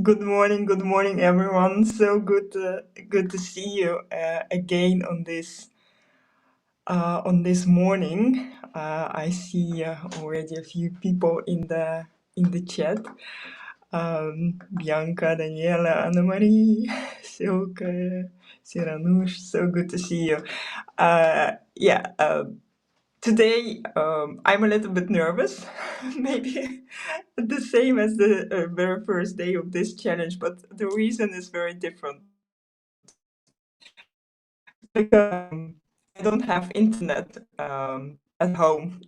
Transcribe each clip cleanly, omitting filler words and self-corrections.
Good morning, everyone. So good to see you again on this morning. I see already a few people in the chat. Bianca, Daniela, Anna Marie, Silke, Siranush. So good to see you. Yeah. Today, I'm a little bit nervous, maybe the same as the very first day of this challenge, but the reason is very different because I don't have internet at home.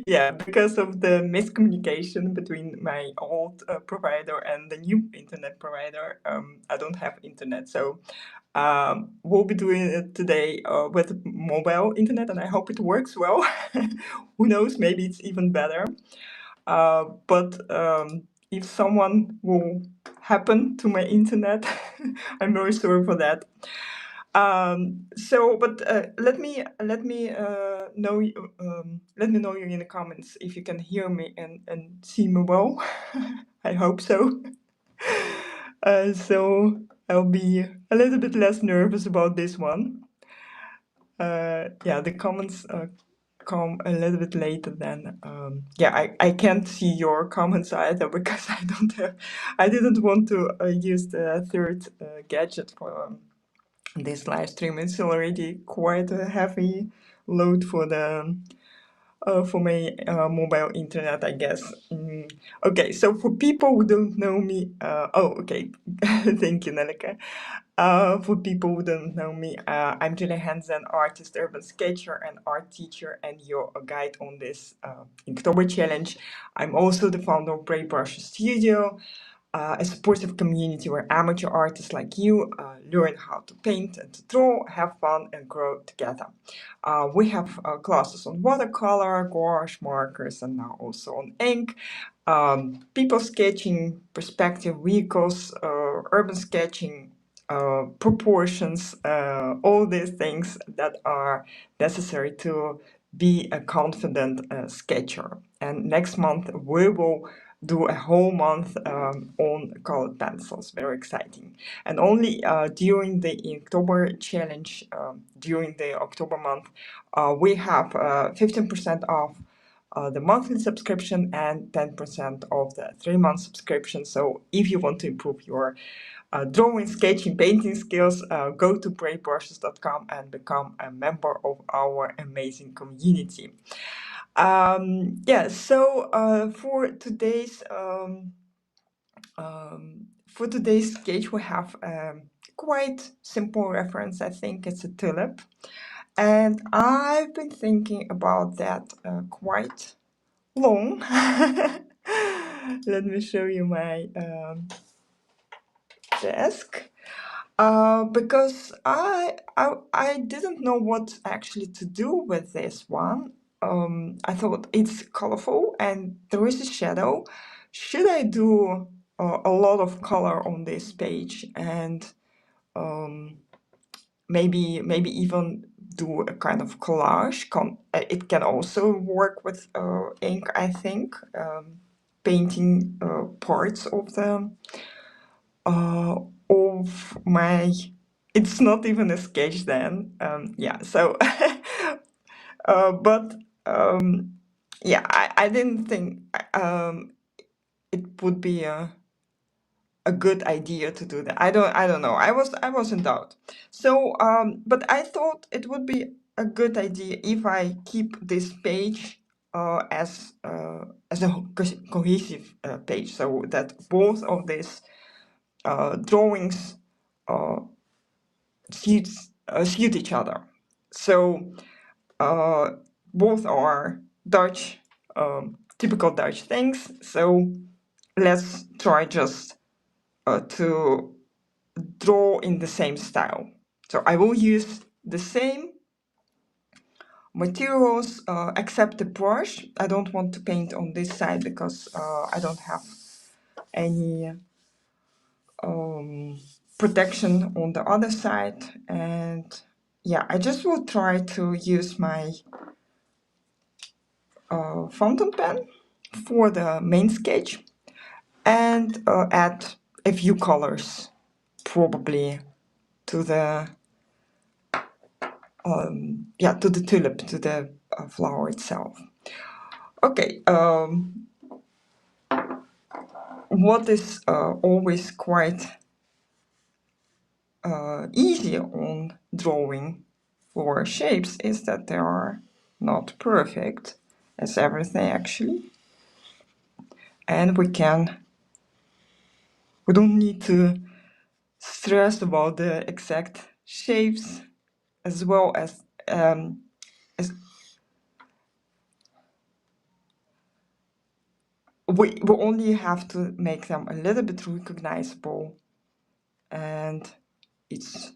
Yeah, because of the miscommunication between my old provider and the new internet provider, I don't have internet. So we'll be doing it today with mobile internet, and I hope it works well. Who knows? Maybe it's even better. But if someone will happen to my internet, I'm very sorry for that. But let me know you in the comments if you can hear me and see me well. I hope so. So I'll be a little bit less nervous about this one. Yeah, the comments come a little bit later than yeah, I can't see your comments either because I didn't want to use the third gadget for this live stream. It's already quite a heavy load for my mobile internet, I guess. Okay, so for people who don't know me, oh, okay, thank you, Nelleke. For people who don't know me, I'm Julia Henze, an artist, urban sketcher, and art teacher, and your guide on this Inktober challenge. I'm also the founder of Brave Brush Studio, a supportive community where amateur artists like you learn how to paint and to draw, have fun, and grow together. We have classes on watercolor, gouache, markers, and now also on ink. People sketching, perspective, vehicles, urban sketching, proportions, all these things that are necessary to be a confident sketcher. And next month we will do a whole month on colored pencils. Very exciting. And only during the October challenge, during the October month, we have 15% off the monthly subscription and 10% of the 3-month subscription. So if you want to improve your drawing, sketching, painting skills, go to bravebrushes.com and become a member of our amazing community. Yeah, so for today's sketch, we have quite simple reference. I think it's a tulip, and I've been thinking about that quite long. Let me show you my desk. Because I didn't know what actually to do with this one. I thought it's colorful and there is a shadow. Should I do a lot of color on this page and maybe even do a kind of collage? It can also work with ink, I think, painting parts of my, it's not even a sketch then. Yeah, so but yeah, I didn't think it would be a good idea to do that. I don't know. I was in doubt. So but I thought it would be a good idea if I keep this page as a cohesive page, so that both of these drawings suit each other. So both are Dutch, typical Dutch things. So let's try just to draw in the same style. So I will use the same materials except the brush. I don't want to paint on this side because I don't have any protection on the other side. And yeah, I just will try to use my fountain pen for the main sketch. and add a few colors, probably to the to the tulip, to the flower itself. Okay, what is always quite easy on drawing flower shapes is that they are not perfect, as everything actually, and we don't need to stress about the exact shapes, as well as we only have to make them a little bit recognizable, and it's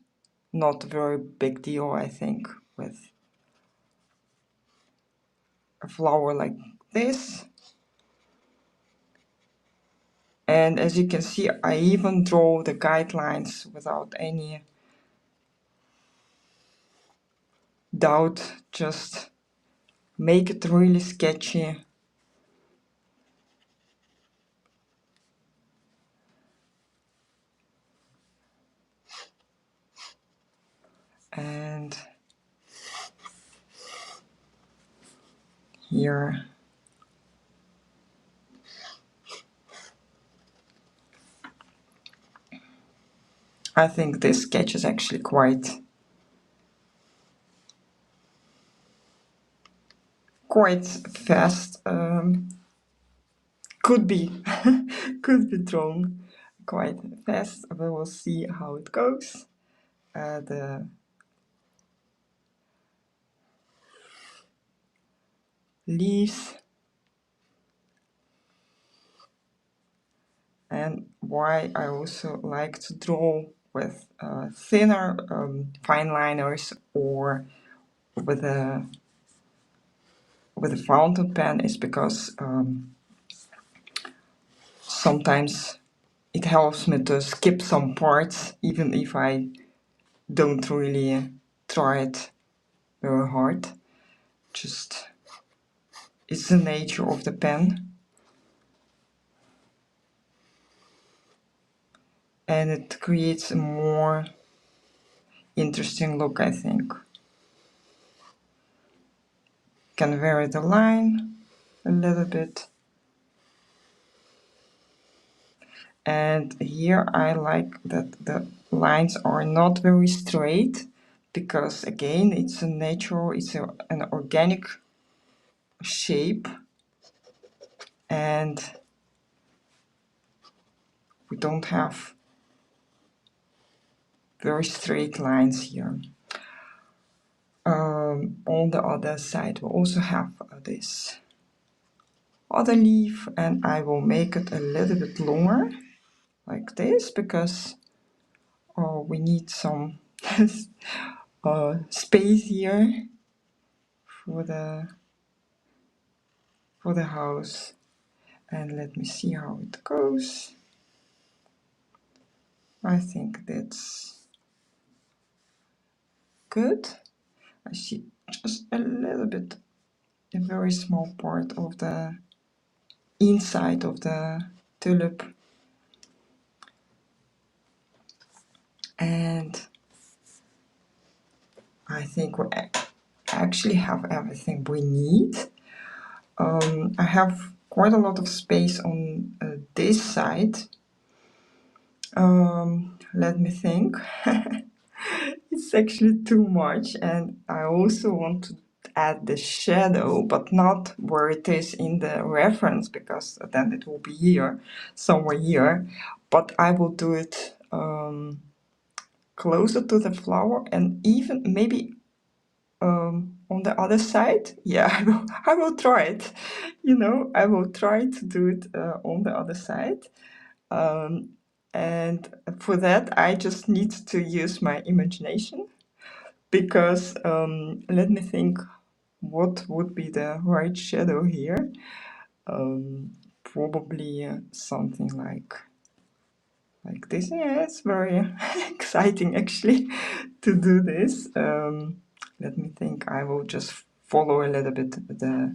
not a very big deal, I think, with a flower like this. And as you can see, I even draw the guidelines without any doubt, just make it really sketchy. And here, I think this sketch is actually quite fast. Could be could be drawn quite fast. We will see how it goes. The leaves, and why I also like to draw with thinner fine liners or with a fountain pen is because sometimes it helps me to skip some parts even if I don't really try it very hard. Just it's the nature of the pen, and it creates a more interesting look, I think. Can vary the line a little bit. And here I like that the lines are not very straight, because again it's a natural, an organic shape, and we don't have very straight lines here. On the other side we also have this other leaf, and I will make it a little bit longer like this, because we need some space here for the house. And let me see how it goes. I think that's good. I see just a little bit, a very small part of the inside of the tulip. And I think we actually have everything we need. I have quite a lot of space on this side. Let me think. It's actually too much, and I also want to add the shadow, but not where it is in the reference, because then it will be here, somewhere here. But I will do it closer to the flower, and even maybe on the other side. Yeah, I will try it. I will try to do it on the other side. And for that, I just need to use my imagination, because let me think, what would be the right shadow here? Probably something like this. Yeah, it's very exciting actually to do this. Let me think. I will just follow a little bit the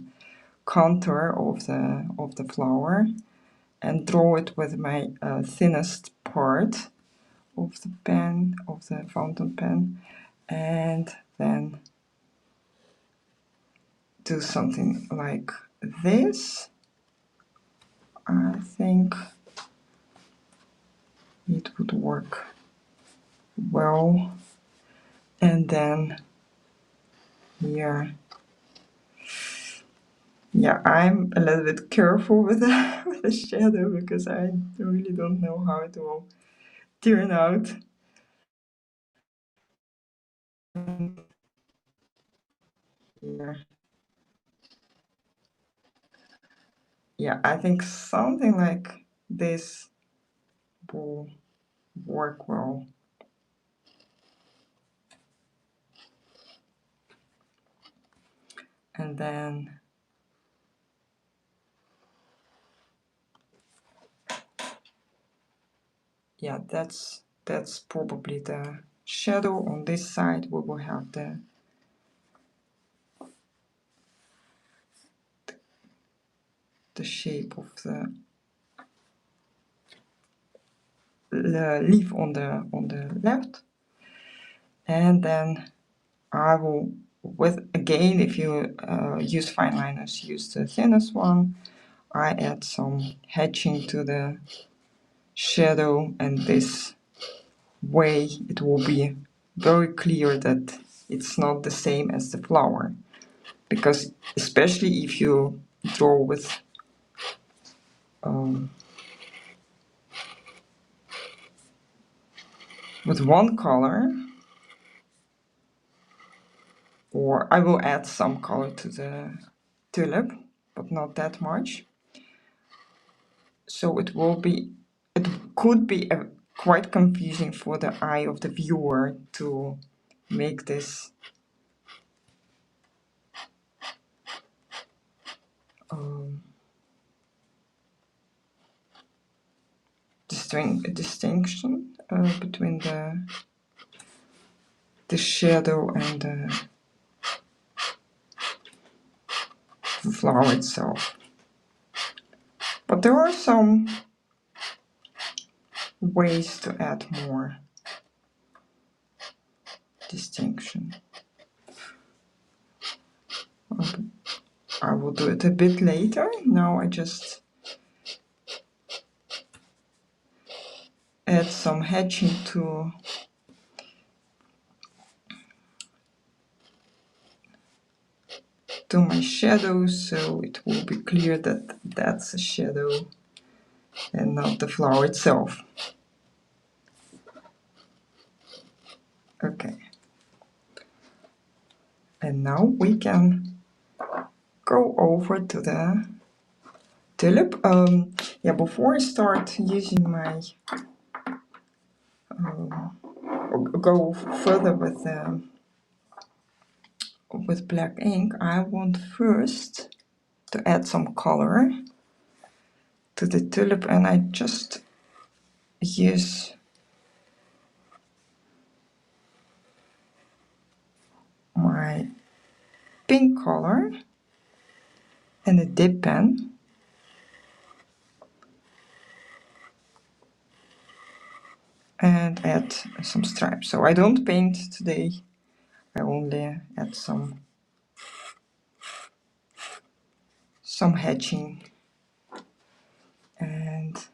contour of the flower, and draw it with my thinnest part of the pen, of the fountain pen, and then do something like this. I think it would work well. And then here, yeah, I'm a little bit careful with with the shadow because I really don't know how it will turn out. Here. Yeah, I think something like this will work well. And then yeah, that's probably the shadow. On this side we will have the shape of the leaf on the left. And then I will, with again, if you use fine liners, use the thinnest one. I add some hatching to the shadow, and this way it will be very clear that it's not the same as the flower, because especially if you draw with one color, or I will add some color to the tulip, but not that much. So it could be quite confusing for the eye of the viewer to make this distinction between the shadow and the flower itself. But there are some ways to add more distinction. I will do it a bit later. Now I just add some hatching to my shadows, so it will be clear that that's a shadow and not the flower itself. Okay. And now we can go over to the tulip. Yeah, before I start using my go further with black ink, I want first to add some color to the tulip, and I just use my pink color and a dip pen. And add some stripes. So I don't paint today, I only add some hatching, and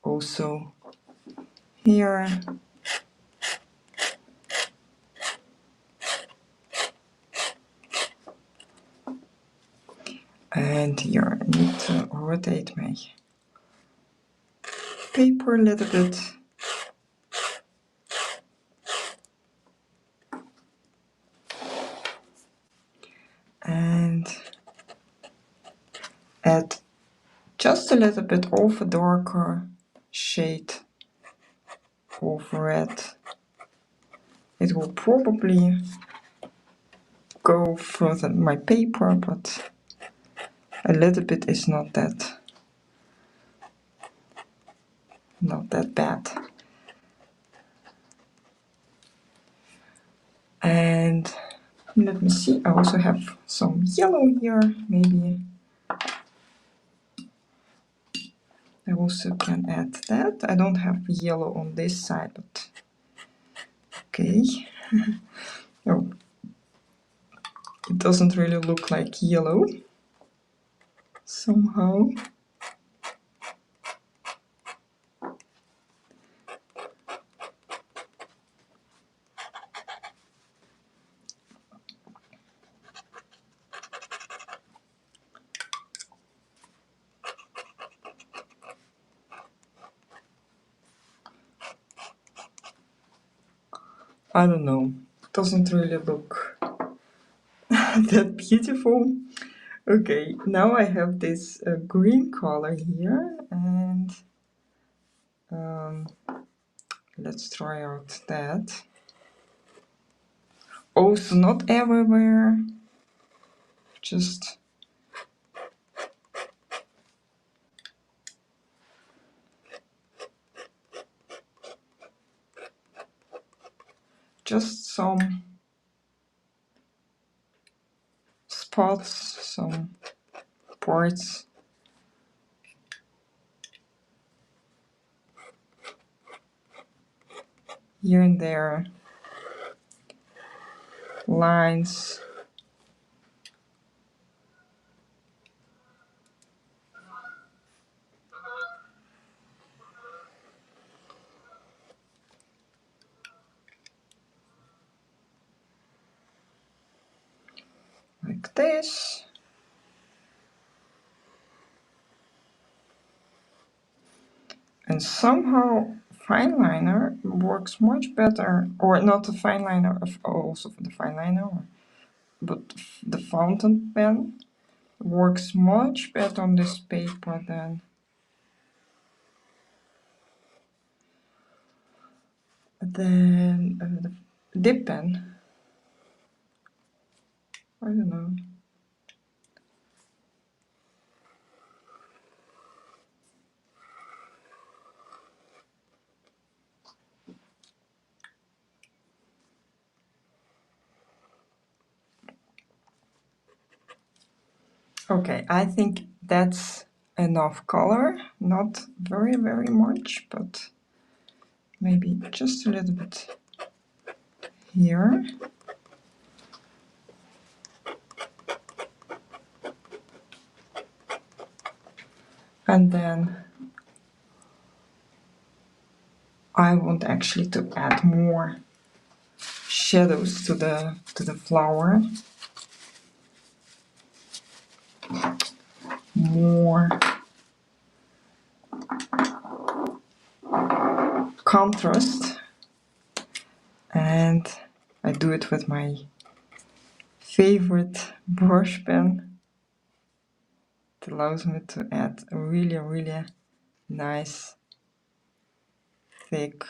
also here and here. I need to rotate my paper a little bit. And add just a little bit of a darker shade of red. It will probably go further than my paper, but a little bit is not that bad. And let me see, I also have some yellow here, maybe I also can add that. I don't have yellow on this side, but okay. Oh, it doesn't really look like yellow somehow. I don't know. Doesn't really look that beautiful. Okay, now I have this green color here, and let's try out that. Also, not everywhere, just some spots, some parts. Here and there, lines. Like this. And somehow fine liner works much better, or not the fine liner, also the fine liner, but the fountain pen works much better on this paper than the dip pen. I don't know. Okay, I think that's enough color. Not very, very much, but maybe just a little bit here. And then I want actually to add more shadows to the flower. More contrast, and I do it with my favorite brush pen. It allows me to add a really nice thick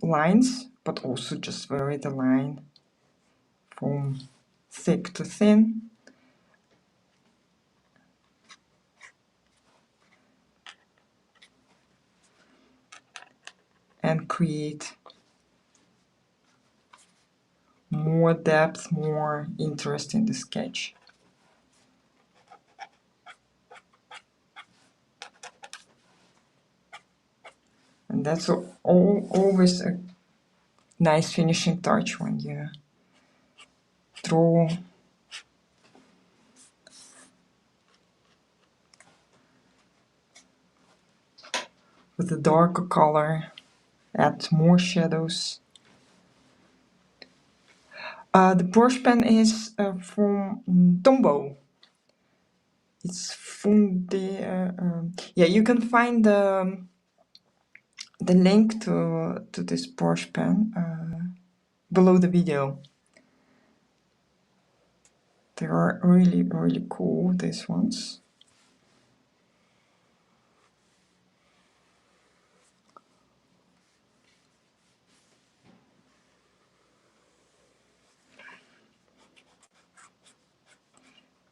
lines, but also just vary the line from thick to thin. And create more depth, more interest in the sketch. And that's always a nice finishing touch when you draw with a darker color, add more shadows. The brush pen is from Tombow. It's Funde. Yeah, you can find the link to this brush pen below the video. They are really cool, these ones.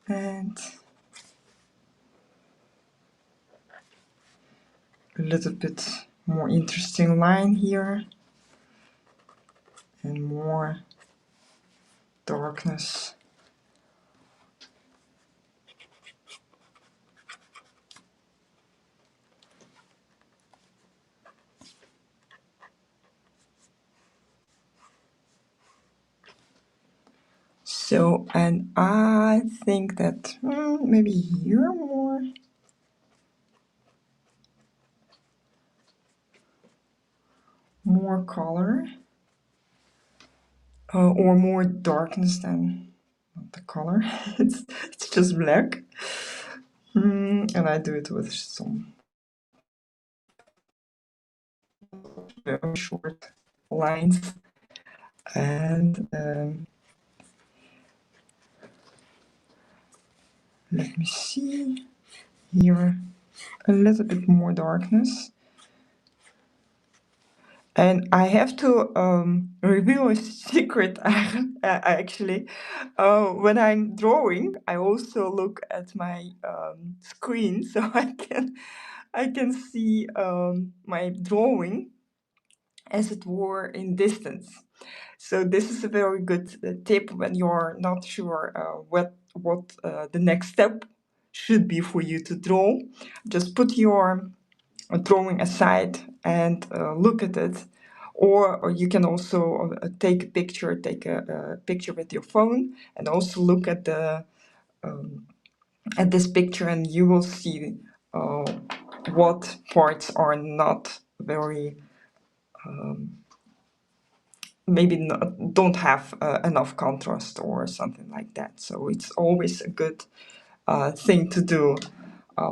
And a little bit more interesting line here, and more darkness So, and I think that maybe here more color or more darkness than not the color. it's just black, and I do it with some very short lines, and let me see here a little bit more darkness. And I have to reveal a secret. Actually, when I'm drawing, I also look at my screen so I can see my drawing as it were in distance. So this is a very good tip when you're not sure what the next step should be for you to draw. Just put your drawing aside and look at it. Or you can also take a picture with your phone, and also look at this picture, and you will see uh, what parts are not very maybe not, don't have enough contrast or something like that. So it's always a good thing to do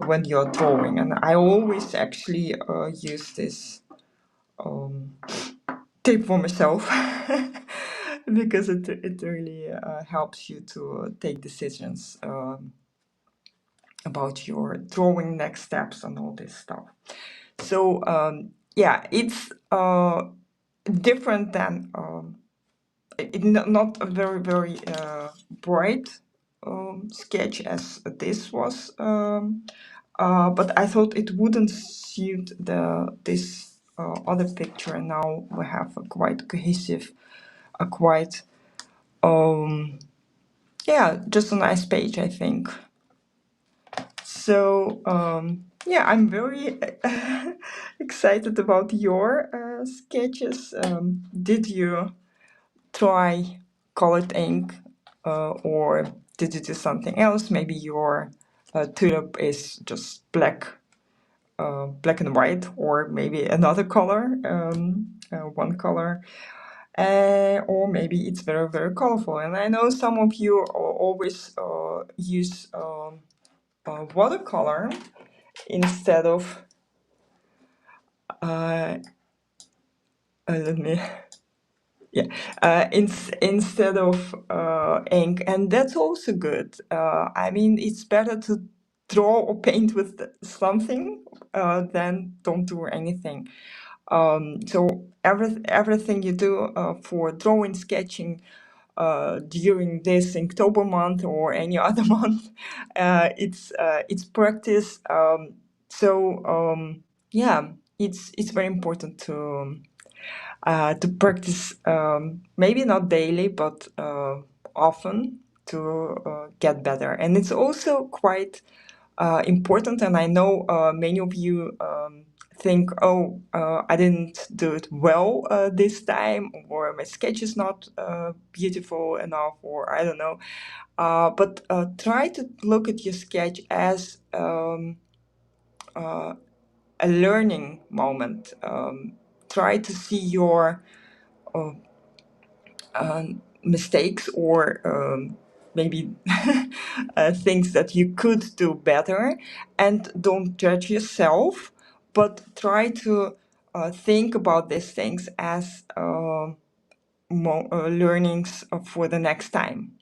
when you're drawing. And I always actually use this tip for myself because it really helps you to take decisions about your drawing next steps and all this stuff. So yeah, it's different than not a very bright sketch as this was, but I thought it wouldn't suit this other picture. And now we have a quite cohesive, a quite yeah, just a nice page, I think. So yeah, I'm very excited about your sketches. Did you try colored ink, or did you do something else? Maybe your tulip is just black and white, or maybe another color, one color, or maybe it's very colorful. And I know some of you always use watercolor instead of let me yeah, instead of ink, and that's also good. I mean, it's better to draw or paint with something than don't do anything. So everything you do for drawing, sketching during this Inktober month or any other month, it's practice. Yeah, it's very important to practice, maybe not daily, but often, to get better. And it's also quite important. And I know many of you think, oh, I didn't do it well this time, or my sketch is not beautiful enough, or I don't know. But try to look at your sketch as a learning moment. Try to see your mistakes, or maybe things that you could do better, and don't judge yourself, but try to think about these things as learnings for the next time.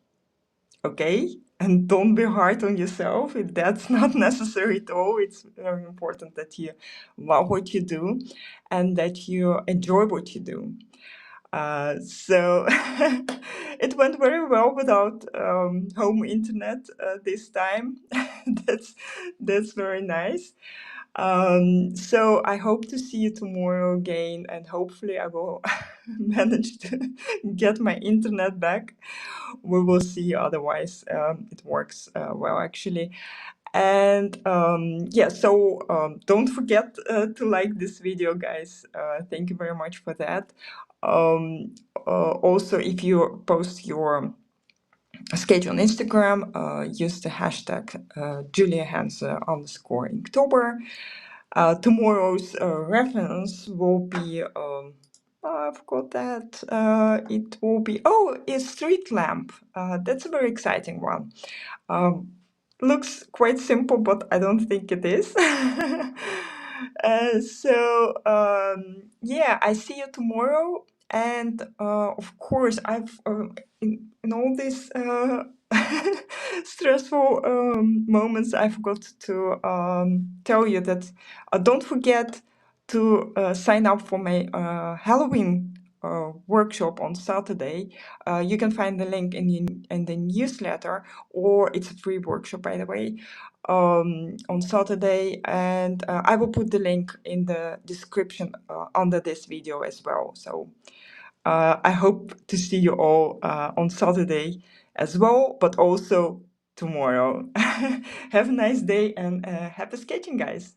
Okay? And don't be hard on yourself if that's not necessary at all. It's very important that you love what you do and that you enjoy what you do. So it went very well without home internet this time. that's that's very nice. So I hope to see you tomorrow again, and hopefully I will manage to get my internet back. We will see. Otherwise, it works well, actually. And yeah, so don't forget to like this video, guys. Thank you very much for that. Also, if you post your sketch on Instagram, use the hashtag Julia Henze _ Inktober. Tomorrow's reference will be, I forgot that, it will be, a street lamp. That's a very exciting one. Um, Looks quite simple, but I don't think it is. Yeah, I see you tomorrow. And of course, I've in all these stressful moments, I forgot to tell you that don't forget to sign up for my Halloween workshop on Saturday. You can find the link in the newsletter, or it's a free workshop, by the way, on Saturday. And I will put the link in the description under this video as well. So I hope to see you all on Saturday as well, but also tomorrow. Have a nice day and happy sketching, guys.